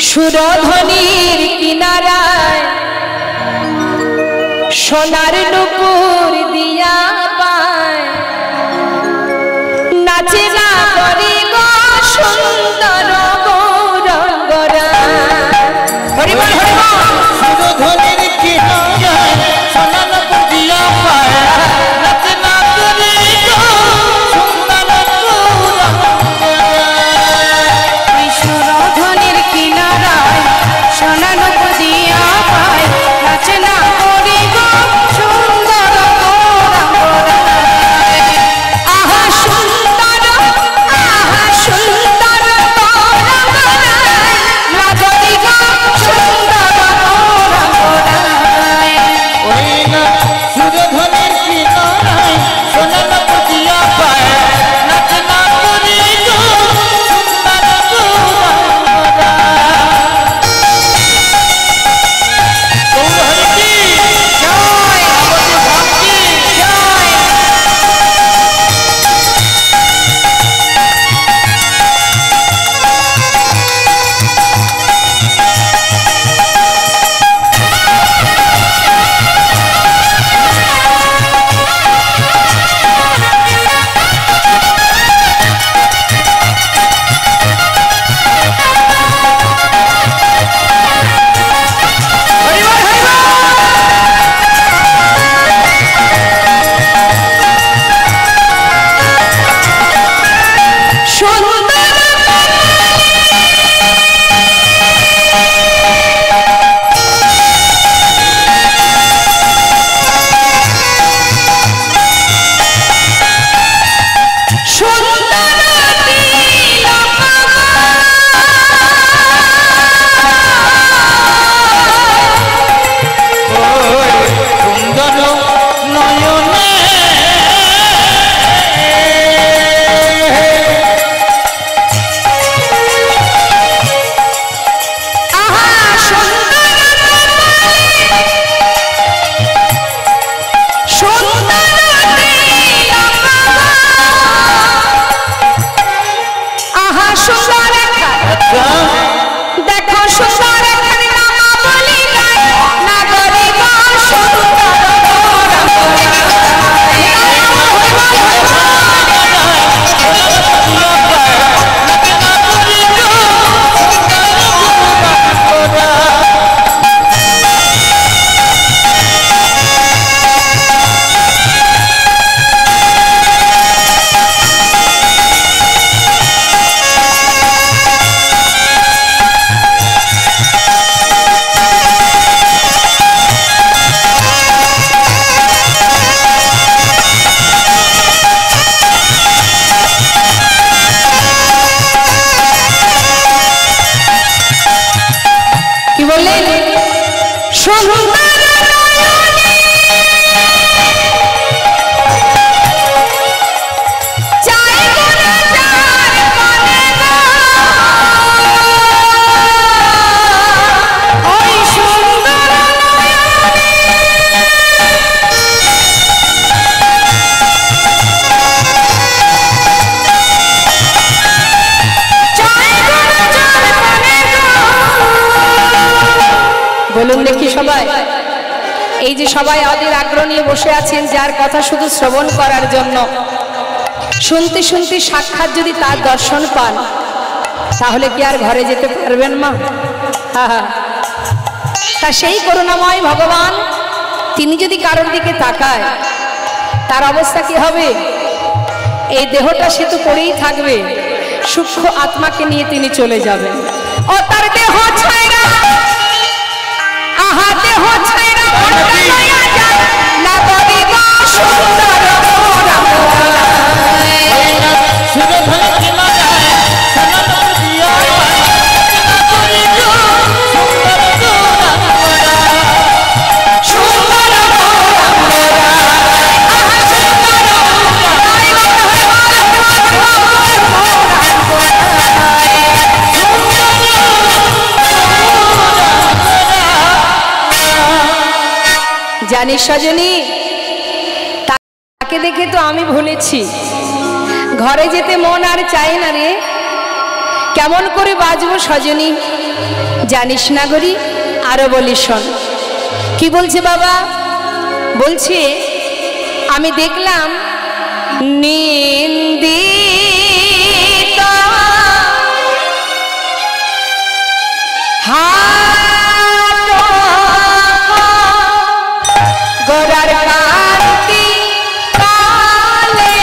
সুরধ্বনির কিনারায় সোনার নুপুর দিয়া পায় নাচে না করি গো সুন্দর গৌরঙ্গরা। হরিবল হরিবল। সুরধ্বনির কিনারায় সোনার নুপুর দিয়া পায় নাচে না করি গো সুন্দর গৌরঙ্গরা। সুরধ্বনির কিনারায় সোনার নুপুর দিয়া পায় নাচে না করি গো সুন্দর গৌরঙ্গরা। আহা সুন্দর গৌরঙ্গরা নাচি গো সুন্দর গৌরঙ্গরা। ওই না সুরধ্বনির কিনারায় সোনার নুপুর দিয়া পায় নাচে না করি গো সুন্দর গৌরঙ্গরা। গৌর হরি কি জয়, আমাদের ভক্তি জয়। সুন্দর নয়নে দেখো সুন্দর এখানে নামা বলি নাই নাগরিক কি বললেন? সুন্দর নয়নে চাই গো না যার পানে গো, ওই সুন্দর নয়নে চাই গো না যার পানে গো। বলুন দেখি সবাই, এই যে সবাই অধীর আগ্রহ নিয়ে বসে আছেন যার কথা শুধু শ্রবণ করার জন্য, শুনতে শুনতে সাক্ষাৎ যদি তার দর্শন পান তাহলে কি আর ঘরে যেতে পারবেন মা? তা সেই করুণাময় ভগবান তিনি যদি কারোর দিকে তাকায় তার অবস্থা কি হবে? এই দেহটা সে তো পড়েই থাকবে, সূক্ষ্ম আত্মাকে নিয়ে তিনি চলে যাবেন। ও তার দেহ ছাইরা আহা দেহ ছাইরা মনটা লইয়া যায় নাগরিক সুন্দর গৌরঙ্গরা। সুরধ্বনির কিনারায় সোনার নুপুর দিয়া পায় নাচে না করি গো সুন্দর গৌরঙ্গরা। সুন্দর গৌরঙ্গরা আহা সুন্দর জানিস সজনী, তাকে দেখে তো আমি ভুলেছি, ঘরে যেতে মন আর চাই না রে, কেমন করে বাজবো সজনী জানিস না গরি? আরো বলি শোন। কি বলছে বাবা? বলছে আমি দেখলাম নিন্দিত হাট গোরার কান্তি কালে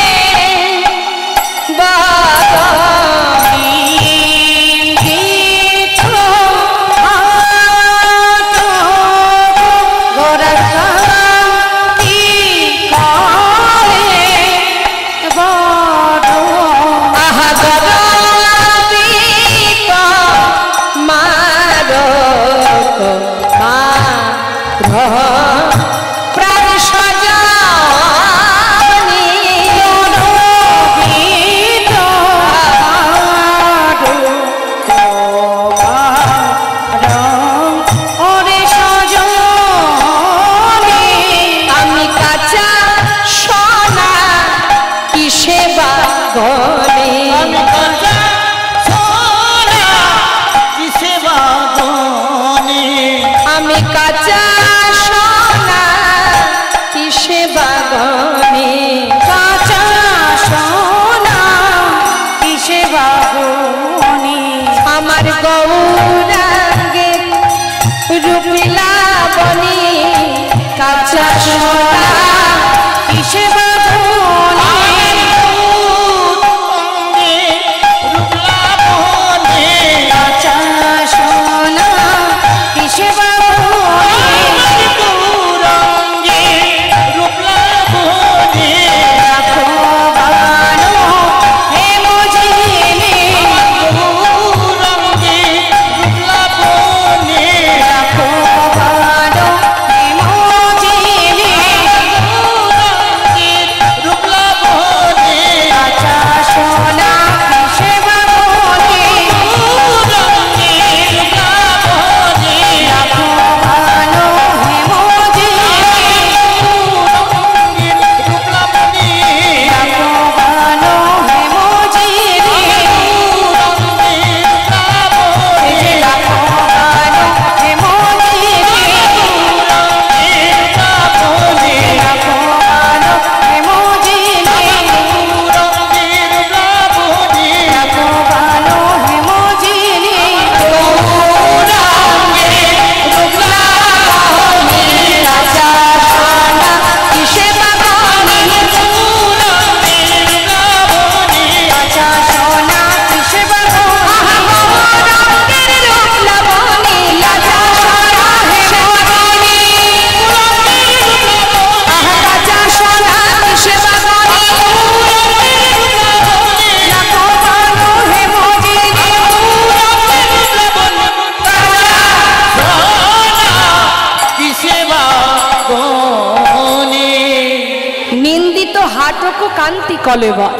কান্তি কলেবর।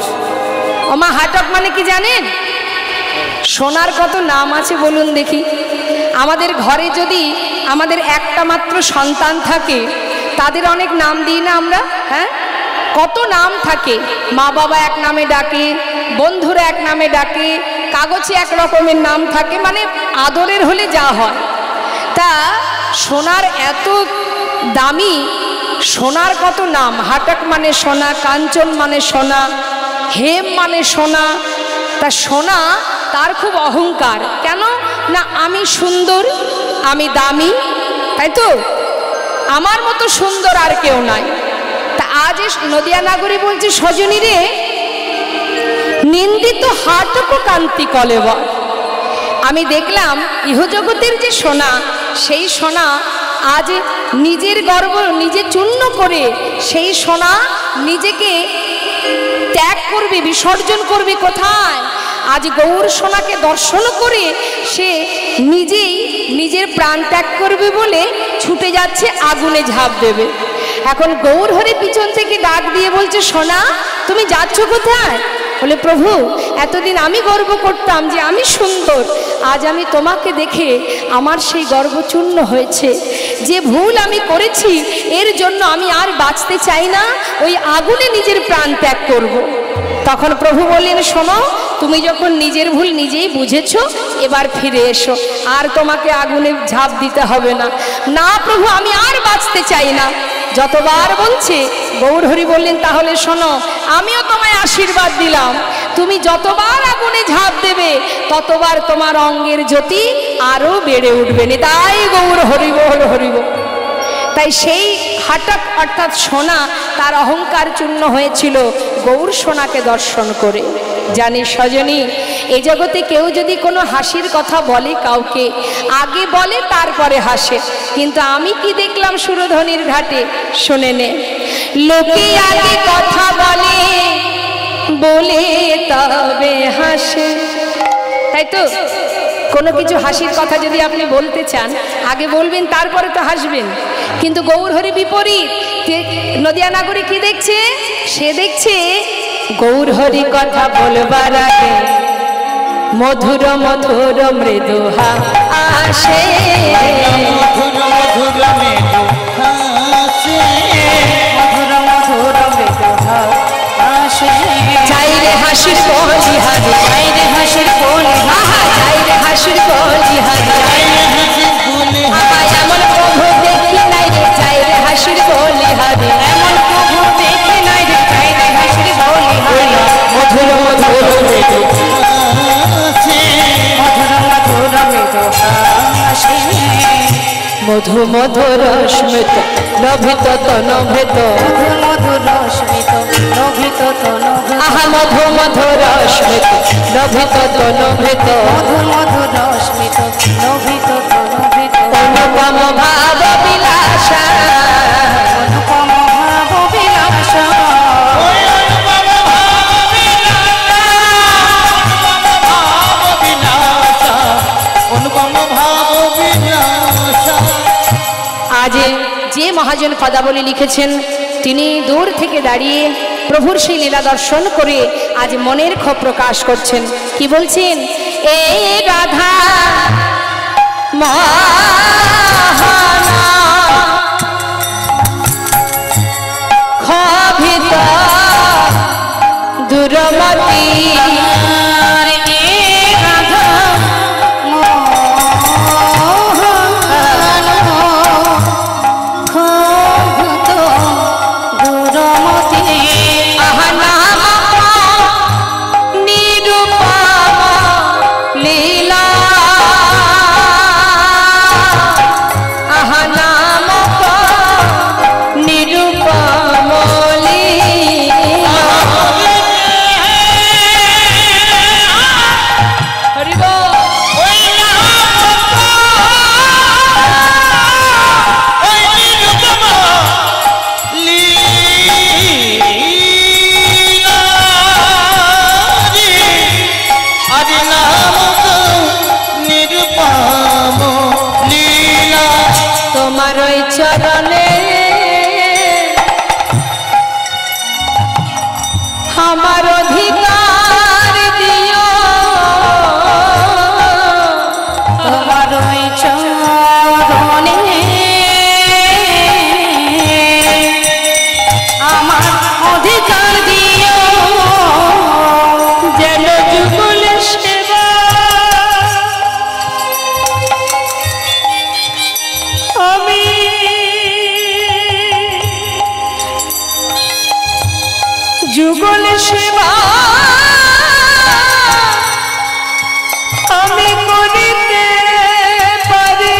ওমা হাটক মানে কি জানেন? সোনার কত নাম আছে বলুন দেখি। আমাদের ঘরে যদি আমাদের একটা মাত্র সন্তান থাকে তাদের অনেক নাম দিই না আমরা? হ্যাঁ, কত নাম থাকে। মা বাবা এক নামে ডাকে, বন্ধুরা এক নামে ডাকে, কাগজে এক রকমের নাম থাকে, মানে আদরের হলে যা হয়। তা সোনার এত দামি, সোনার কত নাম। হাটক মানে সোনা, কাঞ্চন মানে সোনা, হেম মানে সোনা। তা সোনা তার খুব অহংকার। কেন না আমি সুন্দর, আমি দামি, তাই তো? আমার মতো সুন্দর আর কেউ নাই। তা আজ নদিয়া নাগরী বলছে সজনী রে, নিন্দিত হাটক কান্তি কলেবর। আমি দেখলাম ইহজগতের যে সোনা, সেই সোনা আজ নিজের গর্ব নিজে চূর্ণ করে সেই সোনা নিজেকে ত্যাগ করবে, বিসর্জন করবে কোথায়? আজ গৌর সোনাকে দর্শন করে সে নিজেই নিজের প্রাণ ত্যাগ করবে বলে ছুটে যাচ্ছে, আগুনে ঝাঁপ দেবে। এখন গৌর হরে পিছন থেকে ডাক দিয়ে বলছে, সোনা তুমি যাচ্ছ কোথায়? বলে, প্রভু এতদিন আমি গর্ব করতাম যে আমি সুন্দর, আজ আমি তোমাকে দেখে আমার সেই গর্ব চূর্ণ হয়েছে। যে ভুল আমি করেছি এর জন্য আমি আর বাঁচতে চাই না, ওই আগুনে নিজের প্রাণ ত্যাগ করব। তখন প্রভু বললেন, শোনো, তুমি যখন নিজের ভুল নিজেই বুঝেছো, এবার ফিরে এসো, আর তোমাকে আগুনে ঝাঁপ দিতে হবে না। না প্রভু, আমি আর বাঁচতে চাই না। যতবার বলছে, গৌরহরি বললেন, তাহলে শোনো, আমিও তোমায় আশীর্বাদ দিলাম, তুমি যতবার আগুনে ঝাঁপ দেবে ততবার তোমার অঙ্গের জ্যোতি আরো বেড়ে উঠবে। তাই গৌর হরিবোল হরিবোল। তাই সেই হাটক অর্থাৎ সোনা তার অহংকার চূর্ণ হয়েছিল গৌর সোনাকে দর্শন করে। জানি সজনী, এই জগতে কেউ যদি কোনো হাসির কথা বলে কাউকে, আগে বলে তারপরে হাসে, কিন্তু আমি কি দেখলাম সুরধনির ঘাটে, শুনে নে। লোকে আগে কথা বলে, বলে তবে হাসে। তাই তো, কোনো কিছু হাসির কথা যদি আপনি বলতে চান, আগে বলবেন তারপরে তো হাসবেন। কিন্তু গৌরহরি বিপরীত। নদিয়া নাগরী কি দেখছে? সে দেখছে গৌরহরি কথা বলবার আগে মধুর মধুর মৃদু আসে, মধুর মধুর মৃদু হাসে, মধুর মধুর মৃদু হাসে। চাইরে হাসির বলিহারি, চাইরে হাসির বলিহারি, চাইরে হাসির বলিহারি, চাইরে হাসির বলিহারি। এমন প্রভু দেখি নাই রে, চাইরে হাসির বলিহারি, এমন প্রভু দেখি নাই রে, চাইরে হাসির বলিহারি। মধুর মধুর মৃদু হাসে, মধুর মধুর মৃদু হাসে। মধু মধুর স্মিত লোভিত তনভৃত, মধু মধুর স্মিত লোভিত তনভৃত, আহা মধু মধুর স্মিত লোভিত তনভৃত, মধু মধুর স্মিত লোভিত তনভৃত। অনুপম ভাব বিলাসা, অনুপম ভাব বিলাসা, অনুপম ভাব বিলাসা। আজ যে মহাজন পদাবলী লিখেছেন, তিনি দূর থেকে দাঁড়িয়ে প্রভুর সেই লীলা দর্শন করে আজ মনের ক্ষোভ প্রকাশ করছেন। কি বলছেন? এ রাধা ক্ষোভিত দুরমতি, তোমার ওই চরণে আমার অধিকার দিও, তোমার ওই চরণে আমার অধিকার দিও, যেন যুগল সেবা আমি যুগল সেবা আমি করিতে পারি,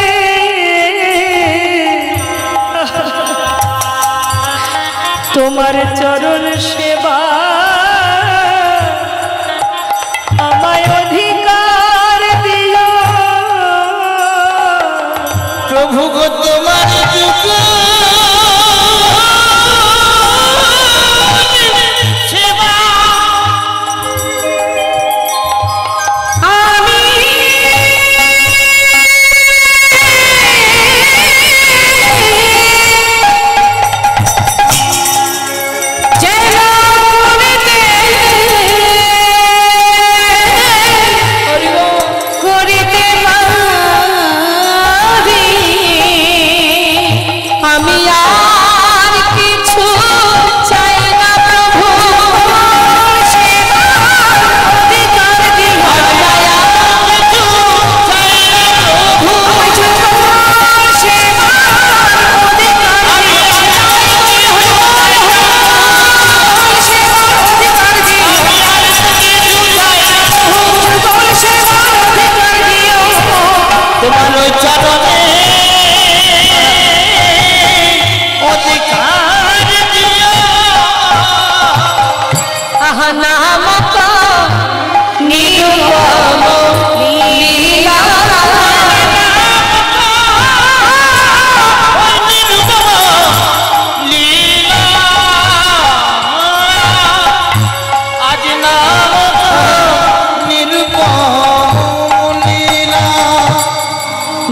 তোমার চরণ সেবা আমায় অধিকার দিও। প্রভু গো তোমার যুগ সেবা আমি যেন করিতে করিতে পারি, নামক নিরুপম লীলা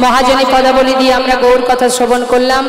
মহাজনী পদাবলী দিয়ে আমরা গৌর কথা শ্রবণ করলাম।